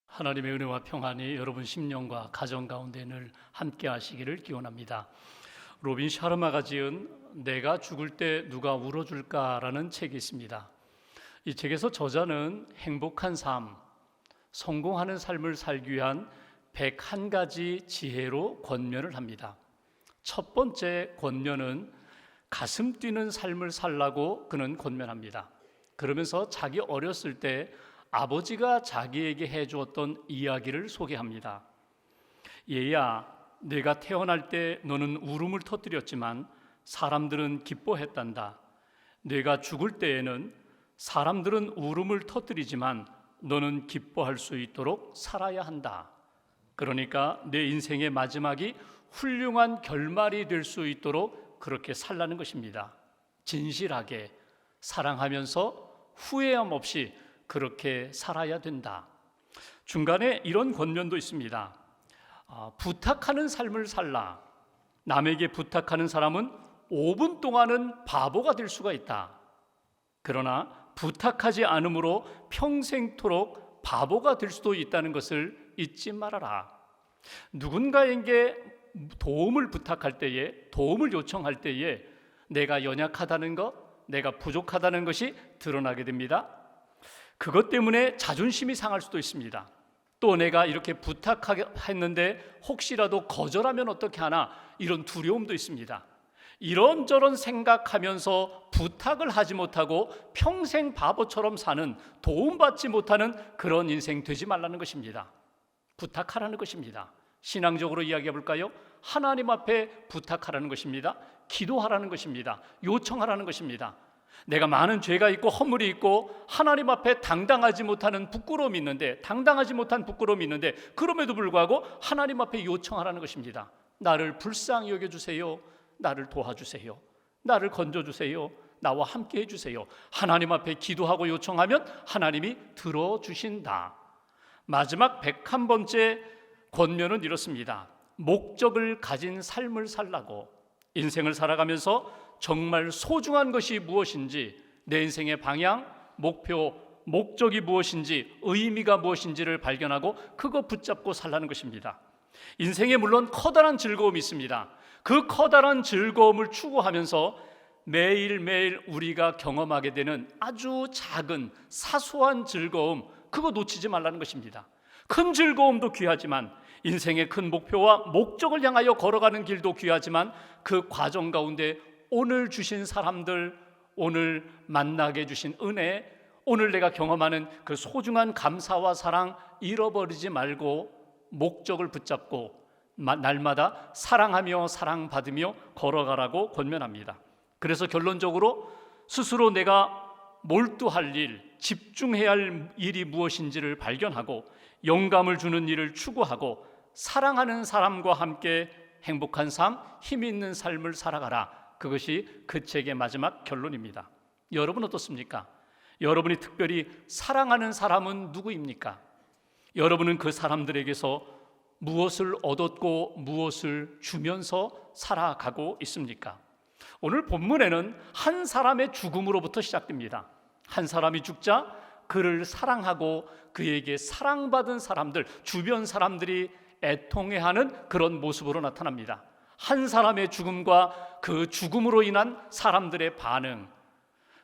하나님의 은혜와 평안이 여러분 심령과 가정 가운데 늘 함께 하시기를 기원합니다. 로빈 샤르마가 지은 내가 죽을 때 누가 울어줄까라는 책이 있습니다. 이 책에서 저자는 행복한 삶, 성공하는 삶을 살기 위한 101가지 지혜로 권면을 합니다. 첫 번째 권면은 가슴 뛰는 삶을 살라고 그는 권면합니다. 그러면서 자기 어렸을 때 아버지가 자기에게 해주었던 이야기를 소개합니다. 얘야, 내가 태어날 때 너는 울음을 터뜨렸지만 사람들은 기뻐했단다. 내가 죽을 때에는 사람들은 울음을 터뜨리지만 너는 기뻐할 수 있도록 살아야 한다. 그러니까 내 인생의 마지막이 훌륭한 결말이 될 수 있도록 그렇게 살라는 것입니다. 진실하게 사랑하면서 후회함 없이 그렇게 살아야 된다. 중간에 이런 권면도 있습니다. 부탁하는 삶을 살라. 남에게 부탁하는 사람은 5분 동안은 바보가 될 수가 있다. 그러나 부탁하지 않으므로 평생토록 바보가 될 수도 있다는 것을 잊지 말아라. 누군가에게 도움을 부탁할 때에, 도움을 요청할 때에 내가 연약하다는 것, 내가 부족하다는 것이 드러나게 됩니다. 그것 때문에 자존심이 상할 수도 있습니다. 또 내가 이렇게 부탁했는데 혹시라도 거절하면 어떻게 하나, 이런 두려움도 있습니다. 이런저런 생각하면서 부탁을 하지 못하고 평생 바보처럼 사는, 도움받지 못하는 그런 인생 되지 말라는 것입니다. 부탁하라는 것입니다. 신앙적으로 이야기해 볼까요? 하나님 앞에 부탁하라는 것입니다. 기도하라는 것입니다. 요청하라는 것입니다. 내가 많은 죄가 있고 허물이 있고 하나님 앞에 당당하지 못하는 부끄러움이 있는데, 당당하지 못한 부끄러움이 있는데, 그럼에도 불구하고 하나님 앞에 요청하라는 것입니다. 나를 불쌍히 여겨주세요. 나를 도와주세요. 나를 건져주세요. 나와 함께 해주세요. 하나님 앞에 기도하고 요청하면 하나님이 들어주신다. 마지막 101번째 권면은 이렇습니다. 목적을 가진 삶을 살라고. 인생을 살아가면서 정말 소중한 것이 무엇인지, 내 인생의 방향, 목표, 목적이 무엇인지, 의미가 무엇인지를 발견하고 그거 붙잡고 살라는 것입니다. 인생에 물론 커다란 즐거움이 있습니다. 그 커다란 즐거움을 추구하면서 매일매일 우리가 경험하게 되는 아주 작은 사소한 즐거움, 그거 놓치지 말라는 것입니다. 큰 즐거움도 귀하지만, 인생의 큰 목표와 목적을 향하여 걸어가는 길도 귀하지만, 그 과정 가운데 오늘 주신 사람들, 오늘 만나게 해주신 은혜, 오늘 내가 경험하는 그 소중한 감사와 사랑 잃어버리지 말고 목적을 붙잡고 날마다 사랑하며 사랑받으며 걸어가라고 권면합니다. 그래서 결론적으로 스스로 내가 몰두할 일, 집중해야 할 일이 무엇인지를 발견하고 영감을 주는 일을 추구하고 사랑하는 사람과 함께 행복한 삶, 힘 있는 삶을 살아가라. 그것이 그 책의 마지막 결론입니다. 여러분 어떻습니까? 여러분이 특별히 사랑하는 사람은 누구입니까? 여러분은 그 사람들에게서 무엇을 얻었고 무엇을 주면서 살아가고 있습니까? 오늘 본문에는 한 사람의 죽음으로부터 시작됩니다. 한 사람이 죽자 그를 사랑하고 그에게 사랑받은 사람들, 주변 사람들이 애통해하는 그런 모습으로 나타납니다. 한 사람의 죽음과 그 죽음으로 인한 사람들의 반응.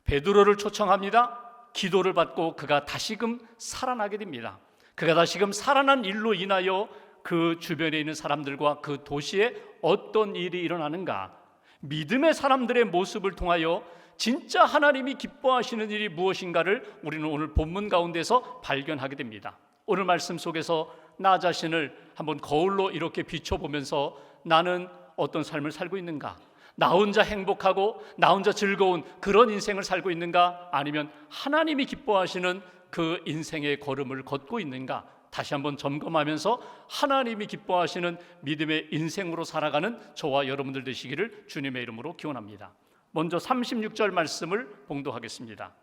베드로를 초청합니다. 기도를 받고 그가 다시금 살아나게 됩니다. 그가 다시금 살아난 일로 인하여 그 주변에 있는 사람들과 그 도시에 어떤 일이 일어나는가, 믿음의 사람들의 모습을 통하여 진짜 하나님이 기뻐하시는 일이 무엇인가를 우리는 오늘 본문 가운데서 발견하게 됩니다. 오늘 말씀 속에서 나 자신을 한번 거울로 이렇게 비춰보면서 나는 어떤 삶을 살고 있는가? 나 혼자 행복하고 나 혼자 즐거운 그런 인생을 살고 있는가? 아니면 하나님이 기뻐하시는 그 인생의 걸음을 걷고 있는가? 다시 한번 점검하면서 하나님이 기뻐하시는 믿음의 인생으로 살아가는 저와 여러분들 되시기를 주님의 이름으로 기원합니다. 먼저 36절 말씀을 봉독하겠습니다.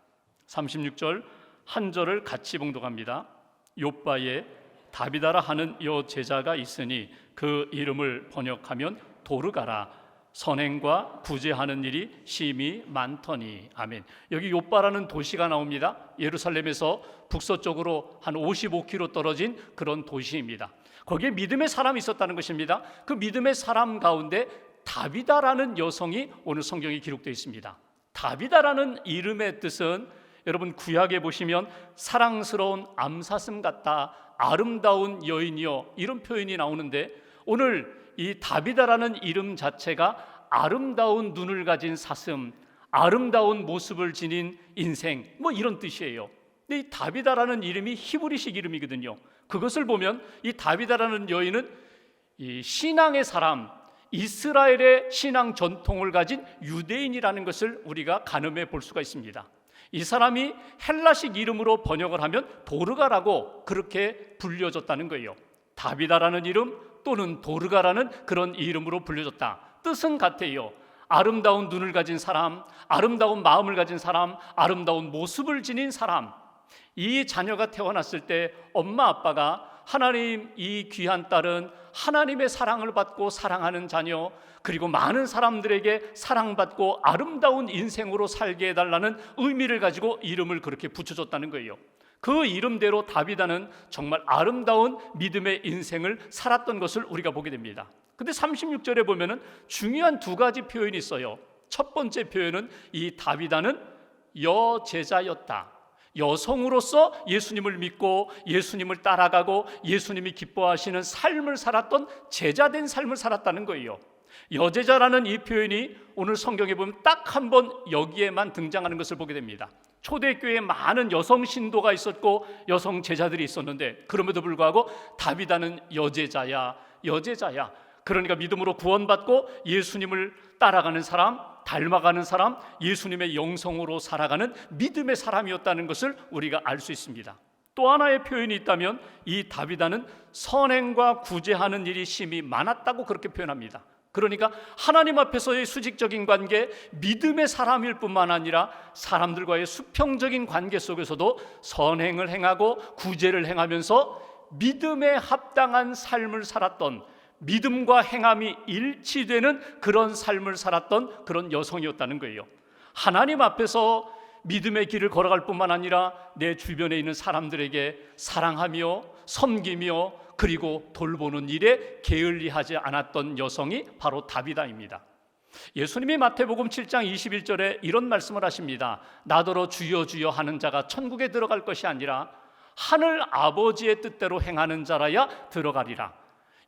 36절 한 절을 같이 봉독합니다. 욥바에 다비다라 하는 여 제자가 있으니 그 이름을 번역하면 도르가라. 선행과 구제하는 일이 심히 많더니. 아멘. 여기 욥바라는 도시가 나옵니다. 예루살렘에서 북서쪽으로 한 55km 떨어진 그런 도시입니다. 거기에 믿음의 사람이 있었다는 것입니다. 그 믿음의 사람 가운데 다비다라는 여성이 오늘 성경에 기록되어 있습니다. 다비다라는 이름의 뜻은 여러분 구약에 보시면 사랑스러운 암사슴 같다, 아름다운 여인이여, 이런 표현이 나오는데 오늘 이 다비다라는 이름 자체가 아름다운 눈을 가진 사슴, 아름다운 모습을 지닌 인생, 뭐 이런 뜻이에요. 근데 이 다비다라는 이름이 히브리식 이름이거든요. 그것을 보면 이 다비다라는 여인은 이 신앙의 사람, 이스라엘의 신앙 전통을 가진 유대인이라는 것을 우리가 가늠해 볼 수가 있습니다. 이 사람이 헬라식 이름으로 번역을 하면 도르가라고 그렇게 불려졌다는 거예요. 다비다라는 이름 또는 도르가라는 그런 이름으로 불려졌다. 뜻은 같아요. 아름다운 눈을 가진 사람, 아름다운 마음을 가진 사람, 아름다운 모습을 지닌 사람. 이 자녀가 태어났을 때 엄마 아빠가 하나님, 이 귀한 딸은 하나님의 사랑을 받고 사랑하는 자녀, 그리고 많은 사람들에게 사랑받고 아름다운 인생으로 살게 해달라는 의미를 가지고 이름을 그렇게 붙여줬다는 거예요. 그 이름대로 다비다는 정말 아름다운 믿음의 인생을 살았던 것을 우리가 보게 됩니다. 근데 36절에 보면은 중요한 두 가지 표현이 있어요. 첫 번째 표현은 이 다비다는 여제자였다. 여성으로서 예수님을 믿고 예수님을 따라가고 예수님이 기뻐하시는 삶을 살았던 제자된 삶을 살았다는 거예요. 여제자라는 이 표현이 오늘 성경에 보면 딱 한 번 여기에만 등장하는 것을 보게 됩니다. 초대교회에 많은 여성 신도가 있었고 여성 제자들이 있었는데 그럼에도 불구하고 다비다는 여제자야, 여제자야. 그러니까 믿음으로 구원받고 예수님을 따라가는 사람, 닮아가는 사람, 예수님의 영성으로 살아가는 믿음의 사람이었다는 것을 우리가 알 수 있습니다. 또 하나의 표현이 있다면 이 다비다는 선행과 구제하는 일이 심히 많았다고 그렇게 표현합니다. 그러니까 하나님 앞에서의 수직적인 관계, 믿음의 사람일 뿐만 아니라 사람들과의 수평적인 관계 속에서도 선행을 행하고 구제를 행하면서 믿음에 합당한 삶을 살았던, 믿음과 행함이 일치되는 그런 삶을 살았던 그런 여성이었다는 거예요. 하나님 앞에서 믿음의 길을 걸어갈 뿐만 아니라 내 주변에 있는 사람들에게 사랑하며 섬기며 그리고 돌보는 일에 게을리하지 않았던 여성이 바로 다비다입니다. 예수님이 마태복음 7장 21절에 이런 말씀을 하십니다. 나더러 주여 주여 하는 자가 천국에 들어갈 것이 아니라 하늘 아버지의 뜻대로 행하는 자라야 들어가리라.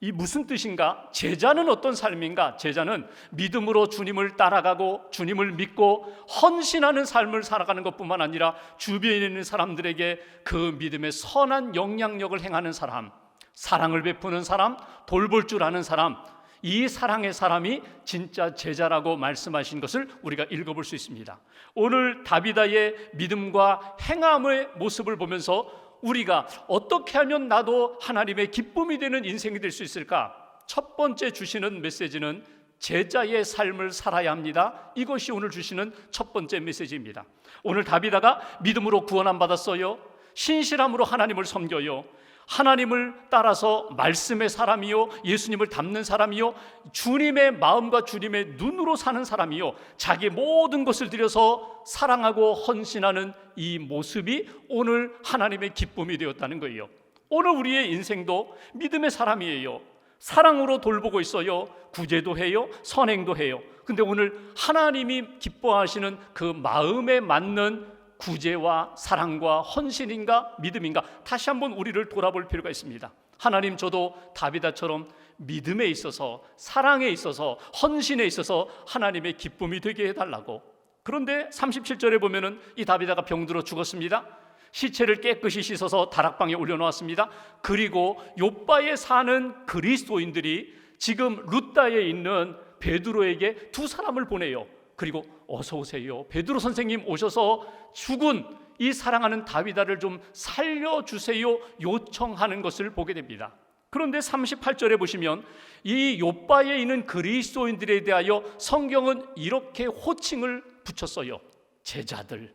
이 무슨 뜻인가? 제자는 어떤 삶인가? 제자는 믿음으로 주님을 따라가고 주님을 믿고 헌신하는 삶을 살아가는 것뿐만 아니라 주변에 있는 사람들에게 그 믿음의 선한 영향력을 행하는 사람, 사랑을 베푸는 사람, 돌볼 줄 아는 사람, 이 사랑의 사람이 진짜 제자라고 말씀하신 것을 우리가 읽어볼 수 있습니다. 오늘 다비다의 믿음과 행함의 모습을 보면서 우리가 어떻게 하면 나도 하나님의 기쁨이 되는 인생이 될 수 있을까? 첫 번째 주시는 메시지는 제자의 삶을 살아야 합니다. 이것이 오늘 주시는 첫 번째 메시지입니다. 오늘 다비다가 믿음으로 구원함 받았어요. 신실함으로 하나님을 섬겨요. 하나님을 따라서 말씀의 사람이요, 예수님을 닮는 사람이요, 주님의 마음과 주님의 눈으로 사는 사람이요, 자기 모든 것을 들여서 사랑하고 헌신하는 이 모습이 오늘 하나님의 기쁨이 되었다는 거예요. 오늘 우리의 인생도 믿음의 사람이에요. 사랑으로 돌보고 있어요. 구제도 해요, 선행도 해요. 근데 오늘 하나님이 기뻐하시는 그 마음에 맞는 구제와 사랑과 헌신인가 믿음인가, 다시 한번 우리를 돌아볼 필요가 있습니다. 하나님, 저도 다비다처럼 믿음에 있어서, 사랑에 있어서, 헌신에 있어서 하나님의 기쁨이 되게 해달라고. 그런데 37절에 보면은 이 다비다가 병들어 죽었습니다. 시체를 깨끗이 씻어서 다락방에 올려놓았습니다. 그리고 욥바에 사는 그리스도인들이 지금 룻다에 있는 베드로에게 두 사람을 보내요. 그리고 어서 오세요, 베드로 선생님 오셔서 죽은 이 사랑하는 다비다를 좀 살려주세요 요청하는 것을 보게 됩니다. 그런데 38절에 보시면 이 욥바에 있는 그리스도인들에 대하여 성경은 이렇게 호칭을 붙였어요. 제자들,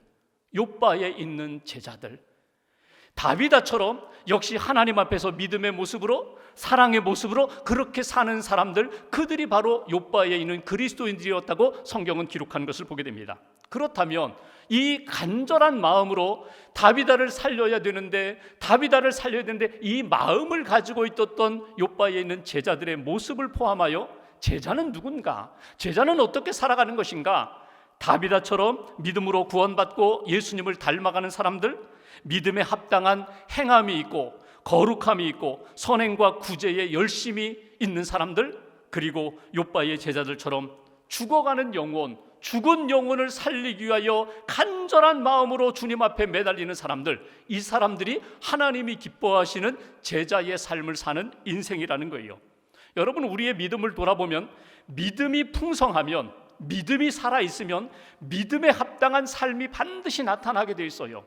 욥바에 있는 제자들. 다비다처럼 역시 하나님 앞에서 믿음의 모습으로, 사랑의 모습으로 그렇게 사는 사람들, 그들이 바로 욥바에 있는 그리스도인들이었다고 성경은 기록한 것을 보게 됩니다. 그렇다면 이 간절한 마음으로 다비다를 살려야 되는데 이 마음을 가지고 있었던 욥바에 있는 제자들의 모습을 포함하여 제자는 누군가? 제자는 어떻게 살아가는 것인가? 다비다처럼 믿음으로 구원받고 예수님을 닮아가는 사람들, 믿음에 합당한 행함이 있고 거룩함이 있고 선행과 구제에 열심이 있는 사람들, 그리고 욥바의 제자들처럼 죽어가는 영혼, 죽은 영혼을 살리기 위하여 간절한 마음으로 주님 앞에 매달리는 사람들, 이 사람들이 하나님이 기뻐하시는 제자의 삶을 사는 인생이라는 거예요. 여러분, 우리의 믿음을 돌아보면 믿음이 풍성하면, 믿음이 살아있으면 믿음에 합당한 삶이 반드시 나타나게 돼 있어요.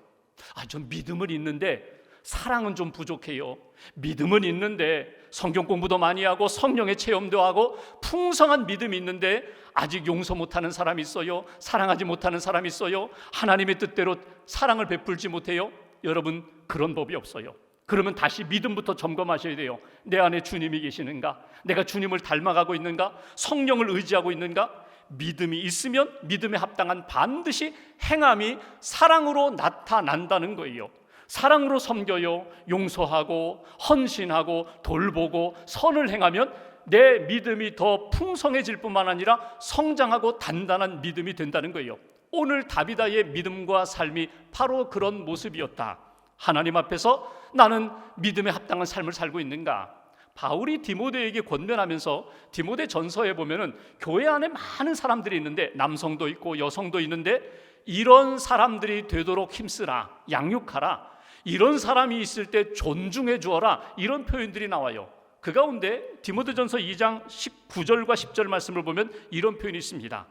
전 믿음은 있는데 사랑은 좀 부족해요. 믿음은 있는데 성경 공부도 많이 하고 성령의 체험도 하고 풍성한 믿음이 있는데 아직 용서 못하는 사람이 있어요. 사랑하지 못하는 사람이 있어요. 하나님의 뜻대로 사랑을 베풀지 못해요. 여러분, 그런 법이 없어요. 그러면 다시 믿음부터 점검하셔야 돼요. 내 안에 주님이 계시는가? 내가 주님을 닮아가고 있는가? 성령을 의지하고 있는가? 믿음이 있으면 믿음에 합당한 반드시 행함이 사랑으로 나타난다는 거예요. 사랑으로 섬겨요. 용서하고 헌신하고 돌보고 선을 행하면 내 믿음이 더 풍성해질 뿐만 아니라 성장하고 단단한 믿음이 된다는 거예요. 오늘 다비다의 믿음과 삶이 바로 그런 모습이었다. 하나님 앞에서 나는 믿음에 합당한 삶을 살고 있는가? 바울이 디모데에게 권면하면서 디모데 전서에 보면은 교회 안에 많은 사람들이 있는데, 남성도 있고 여성도 있는데, 이런 사람들이 되도록 힘쓰라, 양육하라, 이런 사람이 있을 때 존중해 주어라, 이런 표현들이 나와요. 그 가운데 디모데전서 2장 19절과 10절 말씀을 보면 이런 표현이 있습니다.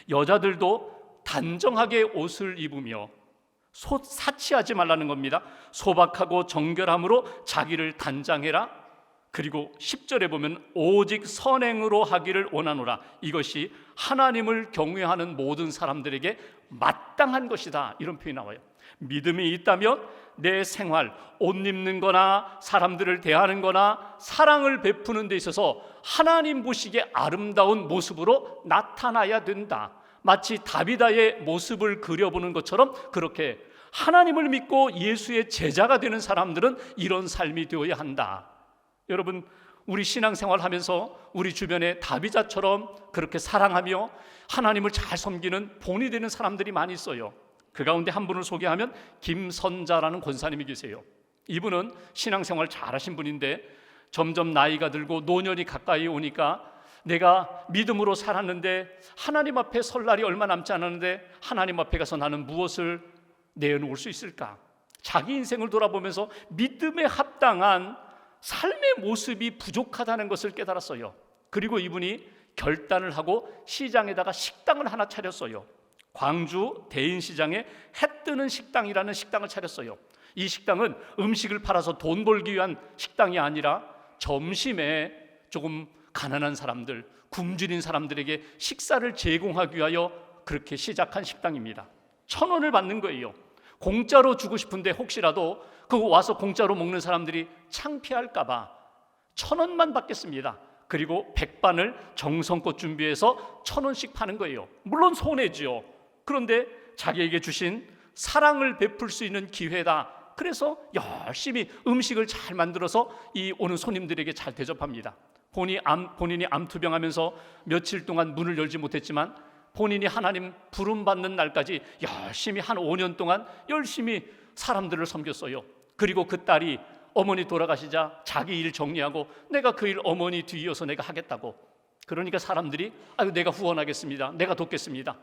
여자들도 단정하게 옷을 입으며 사치하지 말라는 겁니다. 소박하고 정결함으로 자기를 단장해라. 그리고 10절에 보면 오직 선행으로 하기를 원하노라. 이것이 하나님을 경외하는 모든 사람들에게 마땅한 것이다. 이런 표현이 나와요. 믿음이 있다면 내 생활, 옷 입는 거나 사람들을 대하는 거나 사랑을 베푸는 데 있어서 하나님 보시기에 아름다운 모습으로 나타나야 된다. 마치 다비다의 모습을 그려보는 것처럼 그렇게 하나님을 믿고 예수의 제자가 되는 사람들은 이런 삶이 되어야 한다. 여러분, 우리 신앙생활 하면서 우리 주변에 다비다처럼 그렇게 사랑하며 하나님을 잘 섬기는 본이 되는 사람들이 많이 있어요. 그 가운데 한 분을 소개하면 김선자라는 권사님이 계세요. 이분은 신앙생활 잘하신 분인데 점점 나이가 들고 노년이 가까이 오니까 내가 믿음으로 살았는데 하나님 앞에 설 날이 얼마 남지 않았는데 하나님 앞에 가서 나는 무엇을 내어놓을 수 있을까? 자기 인생을 돌아보면서 믿음에 합당한 삶의 모습이 부족하다는 것을 깨달았어요. 그리고 이분이 결단을 하고 시장에다가 식당을 하나 차렸어요. 광주 대인시장에 해 뜨는 식당이라는 식당을 차렸어요. 이 식당은 음식을 팔아서 돈 벌기 위한 식당이 아니라 점심에 조금 가난한 사람들, 굶주린 사람들에게 식사를 제공하기 위하여 그렇게 시작한 식당입니다. 1,000원을 받는 거예요. 공짜로 주고 싶은데 혹시라도 그거 와서 공짜로 먹는 사람들이 창피할까 봐 1,000원만 받겠습니다. 그리고 백반을 정성껏 준비해서 1,000원씩 파는 거예요. 물론 손해지요. 그런데 자기에게 주신 사랑을 베풀 수 있는 기회다. 그래서 열심히 음식을 잘 만들어서 이 오는 손님들에게 잘 대접합니다. 본인이 암투병하면서 며칠 동안 문을 열지 못했지만 본인이 하나님 부름받는 날까지 열심히 한 5년 동안 열심히 사람들을 섬겼어요. 그리고 그 딸이 어머니 돌아가시자 자기 일 정리하고 내가 그 일 어머니 뒤이어서 내가 하겠다고. 그러니까 사람들이 내가 후원하겠습니다. 내가 돕겠습니다.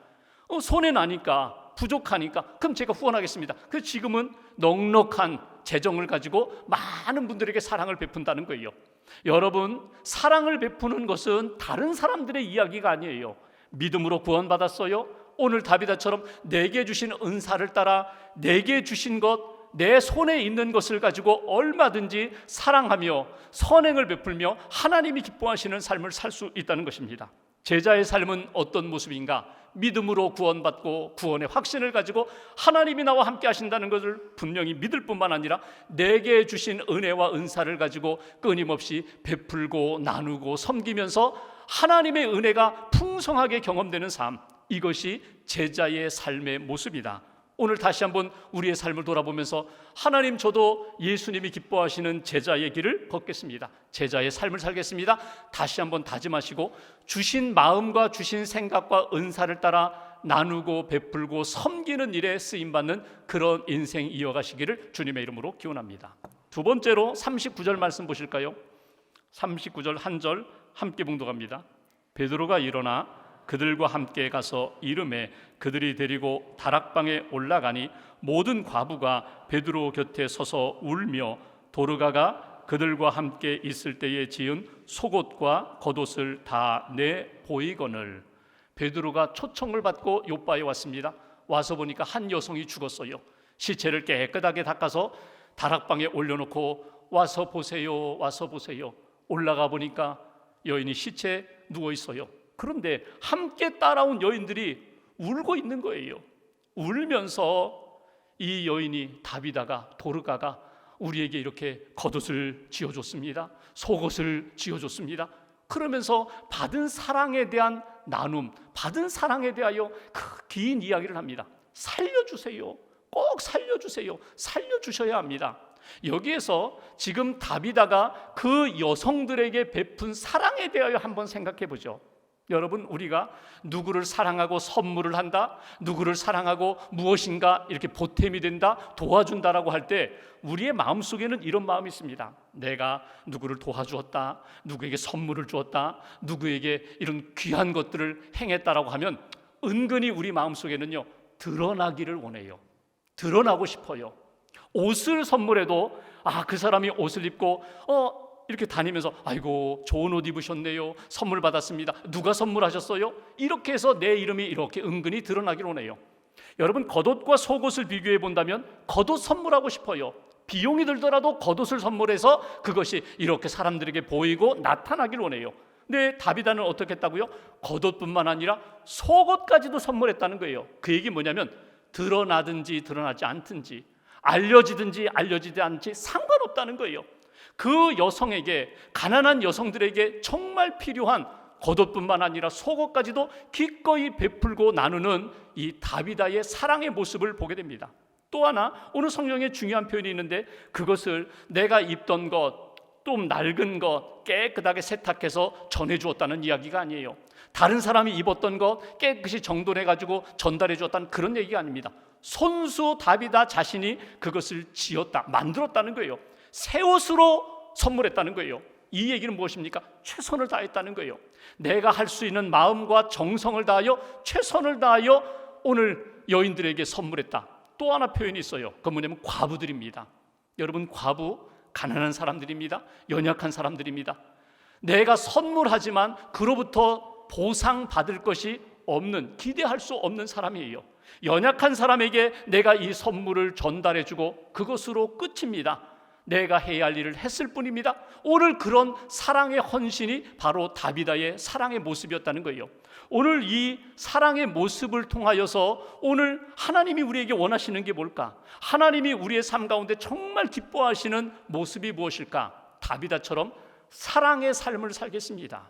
손해나니까, 부족하니까 그럼 제가 후원하겠습니다. 그래서 지금은 넉넉한 재정을 가지고 많은 분들에게 사랑을 베푼다는 거예요. 여러분, 사랑을 베푸는 것은 다른 사람들의 이야기가 아니에요. 믿음으로 구원받았어요. 오늘 다비다처럼 내게 주신 은사를 따라 내게 주신 것, 내 손에 있는 것을 가지고 얼마든지 사랑하며 선행을 베풀며 하나님이 기뻐하시는 삶을 살 수 있다는 것입니다. 제자의 삶은 어떤 모습인가? 믿음으로 구원받고 구원의 확신을 가지고 하나님이 나와 함께 하신다는 것을 분명히 믿을 뿐만 아니라 내게 주신 은혜와 은사를 가지고 끊임없이 베풀고 나누고 섬기면서 하나님의 은혜가 풍성하게 경험되는 삶, 이것이 제자의 삶의 모습이다. 오늘 다시 한번 우리의 삶을 돌아보면서 하나님, 저도 예수님이 기뻐하시는 제자의 길을 걷겠습니다. 제자의 삶을 살겠습니다. 다시 한번 다짐하시고 주신 마음과 주신 생각과 은사를 따라 나누고 베풀고 섬기는 일에 쓰임받는 그런 인생 이어가시기를 주님의 이름으로 기원합니다. 두 번째로 39절 말씀 보실까요? 39절 한 절 함께 봉독합니다. 베드로가 일어나 그들과 함께 가서 이르매 그들이 데리고 다락방에 올라가니 모든 과부가 베드로 곁에 서서 울며 도르가가 그들과 함께 있을 때에 지은 속옷과 겉옷을 다 내 보이거늘. 베드로가 초청을 받고 요바에 왔습니다. 와서 보니까 한 여성이 죽었어요. 시체를 깨끗하게 닦아서 다락방에 올려놓고 와서 보세요, 와서 보세요. 올라가 보니까 여인이 시체에 누워 있어요. 그런데 함께 따라온 여인들이 울고 있는 거예요. 울면서 이 여인이 다비다가, 도르가가 우리에게 이렇게 겉옷을 지어줬습니다. 속옷을 지어줬습니다. 그러면서 받은 사랑에 대한 나눔, 받은 사랑에 대하여 그 긴 이야기를 합니다. 살려주세요. 꼭 살려주세요. 살려주셔야 합니다. 여기에서 지금 다비다가 그 여성들에게 베푼 사랑에 대하여 한번 생각해 보죠. 여러분, 우리가 누구를 사랑하고 선물을 한다, 누구를 사랑하고 무엇인가 이렇게 보탬이 된다, 도와준다라고 할 때 우리의 마음속에는 이런 마음이 있습니다. 내가 누구를 도와주었다, 누구에게 선물을 주었다, 누구에게 이런 귀한 것들을 행했다라고 하면 은근히 우리 마음속에는요, 드러나기를 원해요. 드러나고 싶어요. 옷을 선물해도 그 사람이 옷을 입고 이렇게 다니면서 아이고 좋은 옷 입으셨네요, 선물 받았습니다, 누가 선물하셨어요? 이렇게 해서 내 이름이 이렇게 은근히 드러나기를 원해요. 여러분, 겉옷과 속옷을 비교해 본다면 겉옷 선물하고 싶어요. 비용이 들더라도 겉옷을 선물해서 그것이 이렇게 사람들에게 보이고 나타나기를 원해요. 근데 다비다는 어떻게 했다고요? 겉옷뿐만 아니라 속옷까지도 선물했다는 거예요. 그 얘기 뭐냐면 드러나든지 드러나지 않든지, 알려지든지 알려지지 않든지 상관없다는 거예요. 그 여성에게, 가난한 여성들에게 정말 필요한 겉옷뿐만 아니라 속옷까지도 기꺼이 베풀고 나누는 이 다비다의 사랑의 모습을 보게 됩니다. 또 하나, 오늘 성경에 중요한 표현이 있는데 그것을 내가 입던 것, 좀 낡은 것 깨끗하게 세탁해서 전해주었다는 이야기가 아니에요. 다른 사람이 입었던 것 깨끗이 정돈해가지고 전달해 주었다는 그런 얘기가 아닙니다. 손수 다비다 자신이 그것을 지었다, 만들었다는 거예요. 새 옷으로 선물했다는 거예요. 이 얘기는 무엇입니까? 최선을 다했다는 거예요. 내가 할 수 있는 마음과 정성을 다하여 최선을 다하여 오늘 여인들에게 선물했다. 또 하나 표현이 있어요. 그건 뭐냐면 과부들입니다. 여러분, 과부 가난한 사람들입니다. 연약한 사람들입니다. 내가 선물하지만 그로부터 보상받을 것이 없는, 기대할 수 없는 사람이에요. 연약한 사람에게 내가 이 선물을 전달해주고 그것으로 끝입니다. 내가 해야 할 일을 했을 뿐입니다. 오늘 그런 사랑의 헌신이 바로 다비다의 사랑의 모습이었다는 거예요. 오늘 이 사랑의 모습을 통하여서 오늘 하나님이 우리에게 원하시는 게 뭘까? 하나님이 우리의 삶 가운데 정말 기뻐하시는 모습이 무엇일까? 다비다처럼 사랑의 삶을 살겠습니다.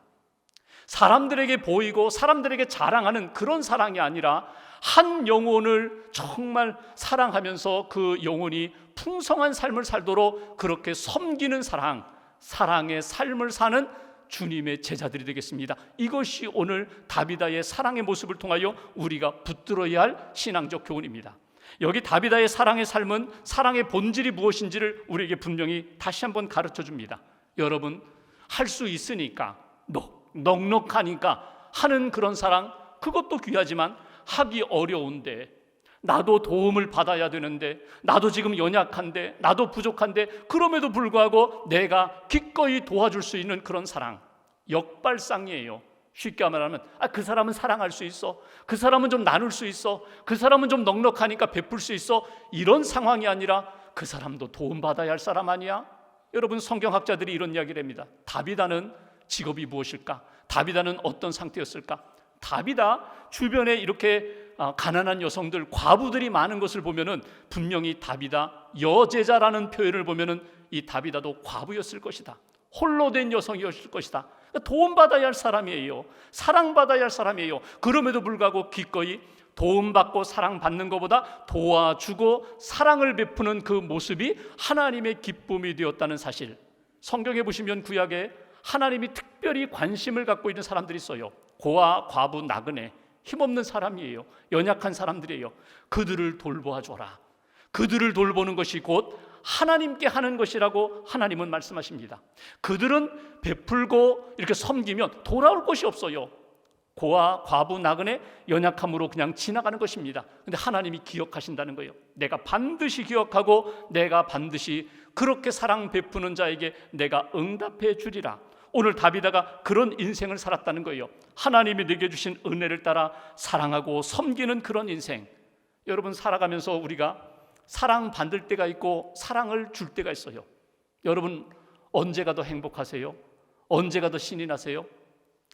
사람들에게 보이고 사람들에게 자랑하는 그런 사랑이 아니라 한 영혼을 정말 사랑하면서 그 영혼이 풍성한 삶을 살도록 그렇게 섬기는 사랑, 사랑의 삶을 사는 주님의 제자들이 되겠습니다. 이것이 오늘 다비다의 사랑의 모습을 통하여 우리가 붙들어야 할 신앙적 교훈입니다. 여기 다비다의 사랑의 삶은 사랑의 본질이 무엇인지를 우리에게 분명히 다시 한번 가르쳐 줍니다. 여러분, 할 수 있으니까, 넉넉하니까 하는 그런 사랑, 그것도 귀하지만 하기 어려운데, 나도 도움을 받아야 되는데, 나도 지금 연약한데, 나도 부족한데, 그럼에도 불구하고 내가 기꺼이 도와줄 수 있는 그런 사랑, 역발상이에요. 쉽게 말하면 그 사람은 사랑할 수 있어, 그 사람은 좀 나눌 수 있어, 그 사람은 좀 넉넉하니까 베풀 수 있어, 이런 상황이 아니라 그 사람도 도움받아야 할 사람 아니야? 여러분, 성경학자들이 이런 이야기를 합니다. 다비다는 직업이 무엇일까? 다비다는 어떤 상태였을까? 다비다 주변에 이렇게 가난한 여성들, 과부들이 많은 것을 보면은 분명히 다비다 여제자라는 표현을 보면은 이 다비다도 과부였을 것이다. 홀로 된 여성이었을 것이다. 도움받아야 할 사람이에요. 사랑받아야 할 사람이에요. 그럼에도 불구하고 기꺼이 도움받고 사랑받는 것보다 도와주고 사랑을 베푸는 그 모습이 하나님의 기쁨이 되었다는 사실, 성경에 보시면 구약에 하나님이 특별히 관심을 갖고 있는 사람들이 있어요. 고아, 과부, 나그네, 힘없는 사람이에요. 연약한 사람들이에요. 그들을 돌보아줘라. 그들을 돌보는 것이 곧 하나님께 하는 것이라고 하나님은 말씀하십니다. 그들은 베풀고 이렇게 섬기면 돌아올 것이 없어요. 고아, 과부, 나그네, 연약함으로 그냥 지나가는 것입니다. 근데 하나님이 기억하신다는 거예요. 내가 반드시 기억하고 내가 반드시 그렇게 사랑 베푸는 자에게 내가 응답해 주리라. 오늘 다비다가 그런 인생을 살았다는 거예요. 하나님이 내게 주신 은혜를 따라 사랑하고 섬기는 그런 인생. 여러분, 살아가면서 우리가 사랑받을 때가 있고 사랑을 줄 때가 있어요. 여러분, 언제가 더 행복하세요? 언제가 더 신이 나세요?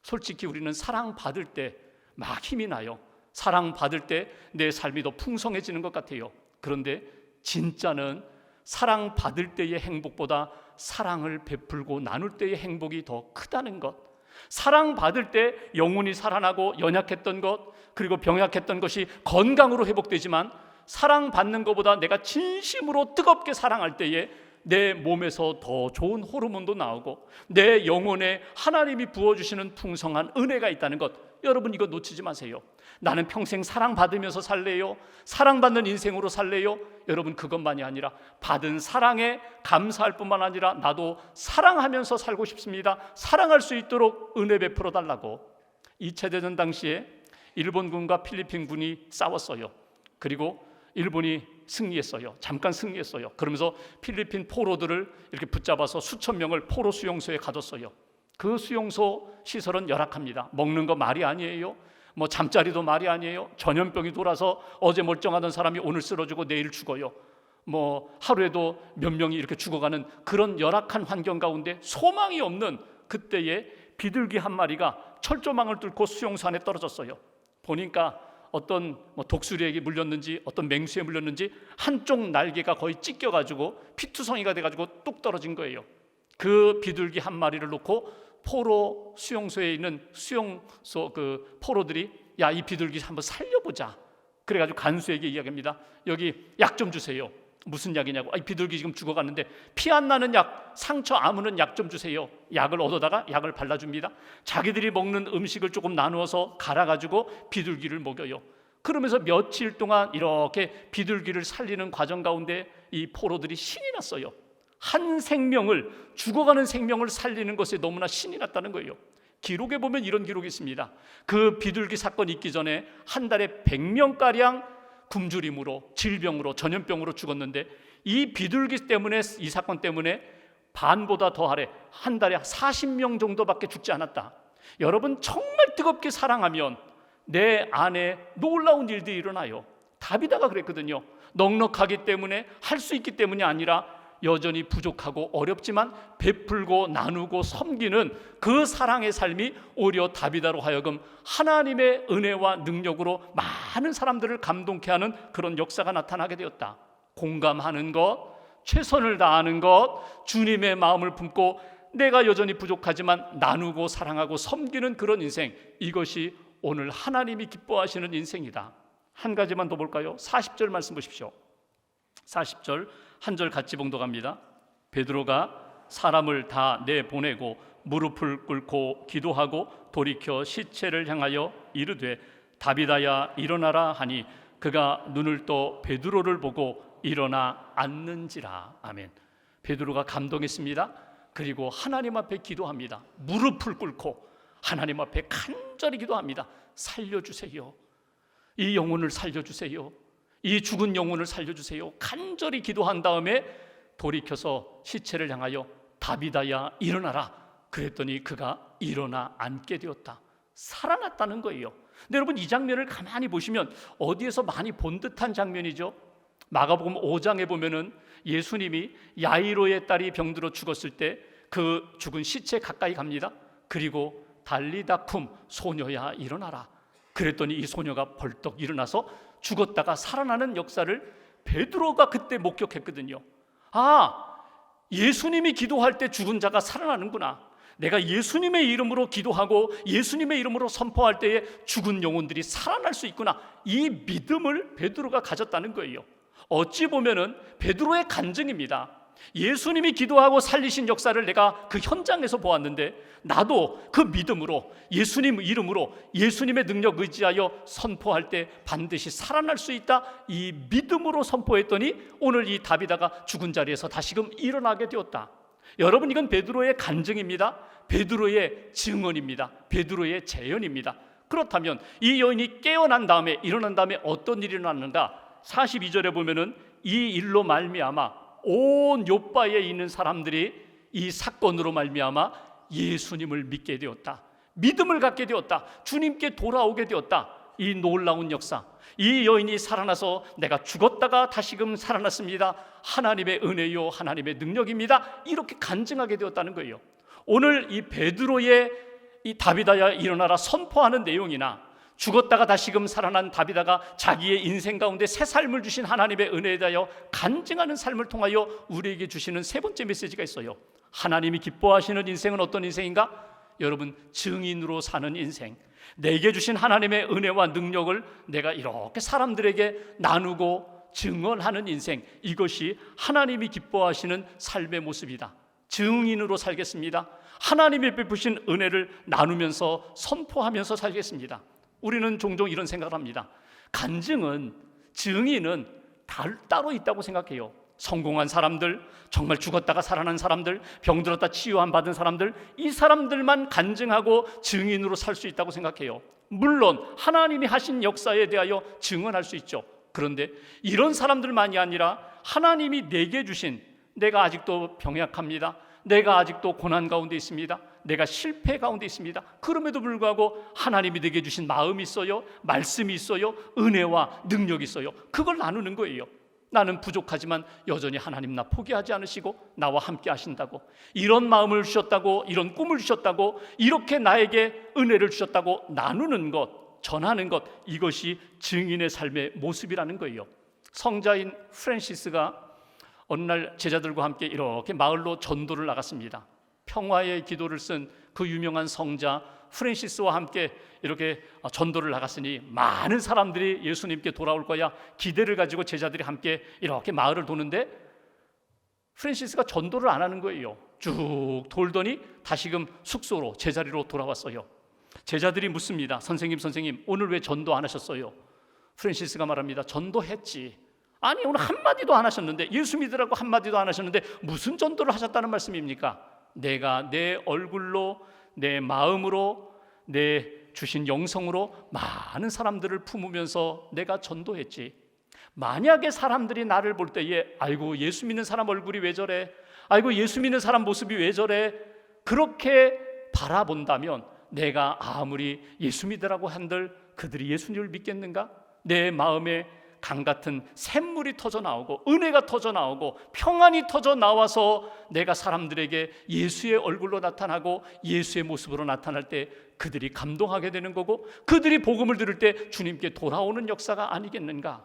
솔직히 우리는 사랑받을 때 막 힘이 나요. 사랑받을 때 내 삶이 더 풍성해지는 것 같아요. 그런데 진짜는 사랑받을 때의 행복보다 사랑을 베풀고 나눌 때의 행복이 더 크다는 것. 사랑받을 때 영혼이 살아나고 연약했던 것, 그리고 병약했던 것이 건강으로 회복되지만, 사랑받는 것보다 내가 진심으로 뜨겁게 사랑할 때에 내 몸에서 더 좋은 호르몬도 나오고 내 영혼에 하나님이 부어주시는 풍성한 은혜가 있다는 것, 여러분 이거 놓치지 마세요. 나는 평생 사랑받으면서 살래요? 사랑받는 인생으로 살래요? 여러분, 그것만이 아니라 받은 사랑에 감사할 뿐만 아니라 나도 사랑하면서 살고 싶습니다. 사랑할 수 있도록 은혜 베풀어 달라고. 2차 대전 당시에 일본군과 필리핀군이 싸웠어요. 그리고 일본이 승리했어요. 잠깐 승리했어요. 그러면서 필리핀 포로들을 이렇게 붙잡아서 수천 명을 포로 수용소에 가뒀어요. 그 수용소 시설은 열악합니다. 먹는 거 말이 아니에요. 뭐 잠자리도 말이 아니에요. 전염병이 돌아서 어제 멀쩡하던 사람이 오늘 쓰러지고 내일 죽어요. 뭐 하루에도 몇 명이 이렇게 죽어가는 그런 열악한 환경 가운데 소망이 없는 그때에 비둘기 한 마리가 철조망을 뚫고 수용소 안에 떨어졌어요. 보니까 어떤 독수리에게 물렸는지 어떤 맹수에 물렸는지 한쪽 날개가 거의 찢겨가지고 피투성이가 돼가지고 뚝 떨어진 거예요. 그 비둘기 한 마리를 놓고 포로 수용소에 있는 수용소 그 포로들이 야, 이 비둘기 한번 살려보자. 그래가지고 간수에게 이야기합니다. 여기 약 좀 주세요. 무슨 약이냐고. 이 비둘기 지금 죽어가는데 피 안 나는 약, 상처 아무는 약 좀 주세요. 약을 얻어다가 약을 발라줍니다. 자기들이 먹는 음식을 조금 나누어서 갈아가지고 비둘기를 먹여요. 그러면서 며칠 동안 이렇게 비둘기를 살리는 과정 가운데 이 포로들이 신이 났어요. 한 생명을, 죽어가는 생명을 살리는 것에 너무나 신이 났다는 거예요. 기록에 보면 이런 기록이 있습니다. 그 비둘기 사건이 있기 전에 한 달에 100명가량 굶주림으로, 질병으로, 전염병으로 죽었는데 이 비둘기 때문에, 이 사건 때문에 반보다 더 아래 한 달에 40명 정도밖에 죽지 않았다. 여러분, 정말 뜨겁게 사랑하면 내 안에 놀라운 일들이 일어나요. 다비다가 그랬거든요. 넉넉하기 때문에, 할 수 있기 때문이 아니라 여전히 부족하고 어렵지만 베풀고 나누고 섬기는 그 사랑의 삶이 오히려 다비다로 하여금 하나님의 은혜와 능력으로 많은 사람들을 감동케 하는 그런 역사가 나타나게 되었다. 공감하는 것, 최선을 다하는 것, 주님의 마음을 품고 내가 여전히 부족하지만 나누고 사랑하고 섬기는 그런 인생, 이것이 오늘 하나님이 기뻐하시는 인생이다. 한 가지만 더 볼까요? 40절 말씀 보십시오. 40절 한 절 같이 봉독합니다. 베드로가 사람을 다 내보내고 무릎을 꿇고 기도하고 돌이켜 시체를 향하여 이르되 다비다야 일어나라 하니 그가 눈을 떠 베드로를 보고 일어나 앉는지라. 아멘. 베드로가 감동했습니다. 그리고 하나님 앞에 기도합니다. 무릎을 꿇고 하나님 앞에 간절히 기도합니다. 살려주세요. 이 영혼을 살려주세요. 이 죽은 영혼을 살려주세요. 간절히 기도한 다음에 돌이켜서 시체를 향하여 다비다야 일어나라. 그랬더니 그가 일어나 앉게 되었다. 살아났다는 거예요. 근데 여러분, 이 장면을 가만히 보시면 어디에서 많이 본 듯한 장면이죠. 마가복음 5장에 보면은 예수님이 야이로의 딸이 병들어 죽었을 때 그 죽은 시체 가까이 갑니다. 그리고 달리다쿰, 소녀야 일어나라. 그랬더니 이 소녀가 벌떡 일어나서 죽었다가 살아나는 역사를 베드로가 그때 목격했거든요. 아, 예수님이 기도할 때 죽은 자가 살아나는구나. 내가 예수님의 이름으로 기도하고 예수님의 이름으로 선포할 때에 죽은 영혼들이 살아날 수 있구나. 이 믿음을 베드로가 가졌다는 거예요. 어찌 보면은 베드로의 간증입니다. 예수님이 기도하고 살리신 역사를 내가 그 현장에서 보았는데, 나도 그 믿음으로 예수님 이름으로 예수님의 능력 의지하여 선포할 때 반드시 살아날 수 있다, 이 믿음으로 선포했더니 오늘 이 다비다가 죽은 자리에서 다시금 일어나게 되었다. 여러분, 이건 베드로의 간증입니다. 베드로의 증언입니다. 베드로의 재연입니다. 그렇다면 이 여인이 깨어난 다음에, 일어난 다음에 어떤 일이 일어났는가? 42절에 보면은 이 일로 말미암아 온 요바에 있는 사람들이 이 사건으로 말미암아 예수님을 믿게 되었다. 믿음을 갖게 되었다. 주님께 돌아오게 되었다. 이 놀라운 역사, 이 여인이 살아나서 내가 죽었다가 다시금 살아났습니다. 하나님의 은혜요, 하나님의 능력입니다. 이렇게 간증하게 되었다는 거예요. 오늘 이 베드로의 이 다비다야 일어나라 선포하는 내용이나, 죽었다가 다시금 살아난 다비다가 자기의 인생 가운데 새 삶을 주신 하나님의 은혜에 대하여 간증하는 삶을 통하여 우리에게 주시는 세 번째 메시지가 있어요. 하나님이 기뻐하시는 인생은 어떤 인생인가? 여러분, 증인으로 사는 인생. 내게 주신 하나님의 은혜와 능력을 내가 이렇게 사람들에게 나누고 증언하는 인생, 이것이 하나님이 기뻐하시는 삶의 모습이다. 증인으로 살겠습니다. 하나님이 베푸신 은혜를 나누면서 선포하면서 살겠습니다. 우리는 종종 이런 생각을 합니다. 간증은, 증인은 따로 있다고 생각해요. 성공한 사람들, 정말 죽었다가 살아난 사람들, 병들었다 치유함 받은 사람들, 이 사람들만 간증하고 증인으로 살 수 있다고 생각해요. 물론 하나님이 하신 역사에 대하여 증언할 수 있죠. 그런데 이런 사람들만이 아니라 하나님이 내게 주신, 내가 아직도 병약합니다, 내가 아직도 고난 가운데 있습니다, 내가 실패 가운데 있습니다, 그럼에도 불구하고 하나님이 내게 주신 마음이 있어요, 말씀이 있어요, 은혜와 능력이 있어요. 그걸 나누는 거예요. 나는 부족하지만 여전히 하나님 나 포기하지 않으시고 나와 함께 하신다고, 이런 마음을 주셨다고, 이런 꿈을 주셨다고, 이렇게 나에게 은혜를 주셨다고 나누는 것, 전하는 것, 이것이 증인의 삶의 모습이라는 거예요. 성자인 프란시스가 어느 날 제자들과 함께 이렇게 마을로 전도를 나갔습니다. 평화의 기도를 쓴 그 유명한 성자 프란시스와 함께 이렇게 전도를 나갔으니 많은 사람들이 예수님께 돌아올 거야 기대를 가지고 제자들이 함께 이렇게 마을을 도는데, 프란시스가 전도를 안 하는 거예요. 쭉 돌더니 다시금 숙소로, 제자리로 돌아왔어요. 제자들이 묻습니다. 선생님 오늘 왜 전도 안 하셨어요? 프란시스가 말합니다. 전도했지. 아니, 오늘 한마디도 안 하셨는데, 예수 믿으라고 한마디도 안 하셨는데 무슨 전도를 하셨다는 말씀입니까? 내가 내 얼굴로, 내 마음으로, 내 주신 영성으로 많은 사람들을 품으면서 내가 전도했지. 만약에 사람들이 나를 볼 때에 아이고 예수 믿는 사람 얼굴이 왜 저래, 아이고 예수 믿는 사람 모습이 왜 저래, 그렇게 바라본다면 내가 아무리 예수 믿으라고 한들 그들이 예수님을 믿겠는가? 내 마음에 강 같은 샘물이 터져 나오고 은혜가 터져 나오고 평안이 터져 나와서 내가 사람들에게 예수의 얼굴로 나타나고 예수의 모습으로 나타날 때 그들이 감동하게 되는 거고, 그들이 복음을 들을 때 주님께 돌아오는 역사가 아니겠는가?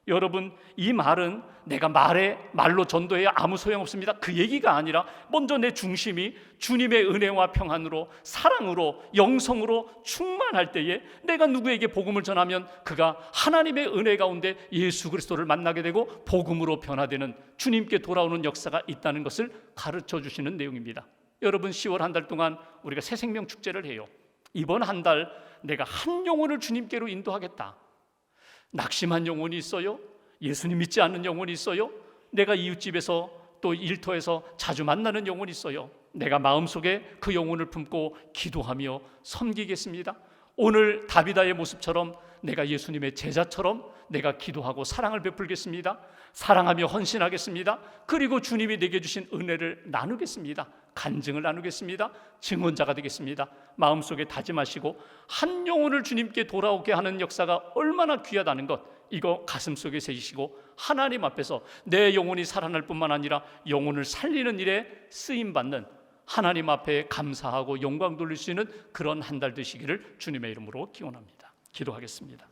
여러분, 이 말은 내가 말로 전도해야 아무 소용없습니다, 그 얘기가 아니라 먼저 내 중심이 주님의 은혜와 평안으로, 사랑으로, 영성으로 충만할 때에 내가 누구에게 복음을 전하면 그가 하나님의 은혜 가운데 예수 그리스도를 만나게 되고 복음으로 변화되는, 주님께 돌아오는 역사가 있다는 것을 가르쳐 주시는 내용입니다. 여러분, 10월 한 달 동안 우리가 새 생명 축제를 해요. 이번 한 달 내가 한 영혼을 주님께로 인도하겠다. 낙심한 영혼이 있어요? 예수님 믿지 않는 영혼이 있어요? 내가 이웃집에서 또 일터에서 자주 만나는 영혼이 있어요? 내가 마음속에 그 영혼을 품고 기도하며 섬기겠습니다. 오늘 다비다의 모습처럼 내가 예수님의 제자처럼 내가 기도하고 사랑을 베풀겠습니다. 사랑하며 헌신하겠습니다. 그리고 주님이 내게 주신 은혜를 나누겠습니다. 간증을 나누겠습니다. 증언자가 되겠습니다. 마음속에 다짐하시고 한 영혼을 주님께 돌아오게 하는 역사가 얼마나 귀하다는 것, 이거 가슴속에 새기시고 하나님 앞에서 내 영혼이 살아날 뿐만 아니라 영혼을 살리는 일에 쓰임받는, 하나님 앞에 감사하고 영광 돌릴 수 있는 그런 한 달 되시기를 주님의 이름으로 기원합니다. 기도하겠습니다.